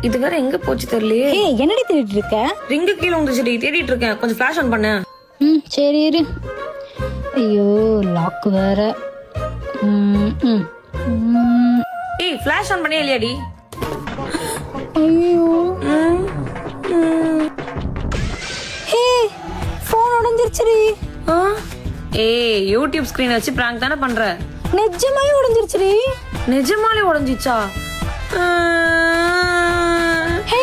இது வேற எங்க போச்சு தெரியலையே. ஏய் என்னடி தேடிட்டு இருக்க? ரிங்கு கீழே வந்துச்சுடி, தேடிட்டு இருக்கேன். கொஞ்சம் ஃபிளாஷ் ஆன் பண்ணு. சரி இரு. ஐயோ லாக் வேற. ஏய் ஃபிளாஷ் ஆன் பண்ணியா இல்லையாடி? ஐயோ ஹே ஃபோன் உடைஞ்சிருச்சுடி. ஏய் யூடியூப் ஸ்கிரீன் வச்சு பிராங்க் தானே பண்ற? நிஜமாவே உடைஞ்சிருச்சுடி. நிஜமாலே உடைஞ்சிச்சா? ஹே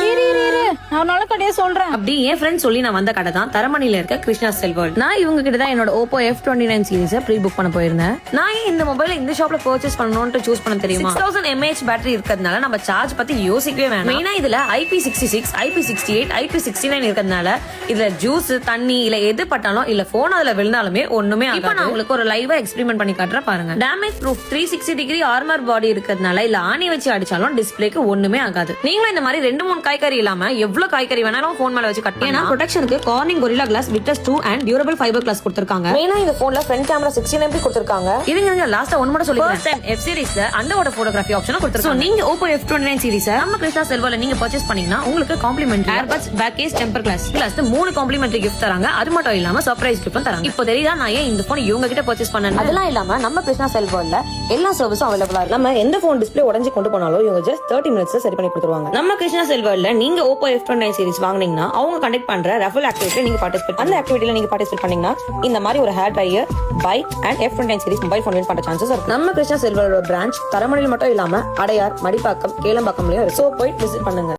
இரு இரு இரு, நான் நல்ல கடையா சொல்றேன். அப்படி என் ஃப்ரெண்ட் சொல்லி நான் வந்த கடை தான் தரமணில இருக்க கிருஷ்ணா செல் வேர்ல்ட். நான் இவங்க கிட்ட தான் என்னோட Oppo F29 சீரிஸை ப்ரீ புக் பண்ண போயிருந்தேன். நான் ஏன் இந்த மொபைல இந்த ஷாப்ல பர்ச்சேஸ் பண்ணணும்னு சூஸ் பண்ண தெரியுமா? 6000 mAh பேட்டரி இருக்கிறதுனால நம்ம சார்ஜ் பத்தி யோசிக்கவே வேணாம். மெயினா இதுல IP66, IP68, IP69 இருக்கிறதுனால இதுல ஜூஸ், தண்ணி இல்ல எது பட்டாலும் இல்ல போன் அதுல விழுந்தாலுமே ஒண்ணுமே ஆகாது. இப்போ நான் உங்களுக்கு ஒரு லைவா எக்ஸ்பெரிமெண்ட் பண்ணி காட்டுறேன் பாருங்க. டேமேஜ் ப்ரூஃப் 360 டிகிரி ஆர்மர் பாடி இருக்கிறதுனால இல்ல ஆணி வச்சு அடிச்சாலும் டிஸ்பிளேக்கு ஒண்ணுமே ஆகாது. நீங்களும் இந்த மாதிரி 2-3 காய்கறி இல்லாம எவ்வளவு காய்கறி வேணாலும் போன் மேல வச்சு கட்டலாம். ஏன்னா ப்ரொடெக்ஷனுக்கு Corning Gorilla glass Victus 2 and durable fibre glass கொடுத்திருக்காங்க. மெயினா இந்த போன்ல ஃப்ரண்ட் கேமரா 16 MP கொடுத்திருக்காங்க. இதுங்க லாஸ்டா ஒன்னு மட்டும் சொல்லிக்கிறேன். F சீரிஸ்ல அண்டர்வாட்டர் போட்டோகிராஃபி ஆப்ஷனும் கொடுத்திருக்காங்க. நீங்க Oppo F29 சீரிஸை நம்ம கிருஷ்ணா செல் வேர்ல்ட்ல நீங்க பர்ச்சேஸ் பண்ணீங்கன்னா உங்களுக்கு complimentary earbuds, back case, temper glass plus 3 complimentary gift தராங்க. அது மட்டும் இல்லாம சர்ப்ரைஸ் கிஃப்டும் தராங்க. இப்போ தெரியுதா நான் ஏன் இந்த போன் இவங்க கிட்ட பர்ச்சேஸ் பண்ணேன். அதெல்லாம் இல்லாம நம்ம கிருஷ்ணா செல் வேர்ல்ட்ல எல்லா சர்வீஸும் அவைலபிளா இருக்கு. நம்ம எந்த போன் டிஸ்ப்ளே உடைஞ்சு கொண்டு போனாலும் இவங்க ஜஸ்ட் 30 மினிட்ஸ்ல சரி பண்ணி கொடுத்துருவாங்க. நம்ம கிருஷ்ணா செல் வேர்ல்ட்ல நீங்க Oppo F29 சீரிஸ் வாங்குனீங்கன்னா அவங்க கண்டக்ட் பண்ற ரஃபல் ஆக்டிவிட்டில நீங்க பார்ட்டிசிபேட். அந்த ஆக்டிவிட்டில நீங்க பார்ட்டிசிபேட் பண்ணீங்கன்னா இந்த மாதிரி ஒரு hair dryer, bike and F29 series mobile phone win பண்ற சான்சஸ் இருக்கு. நம்ம கிருஷ்ணா செல் வேர்ல்டோட பிரான்ச் தரமணியில் மட்டும் இல்லாம அடையார், மடிப்பாக்கம், கேளம்பாக்கம்லயும் இருக்கு. சோ போய் விசிட் பண்ணுங்க.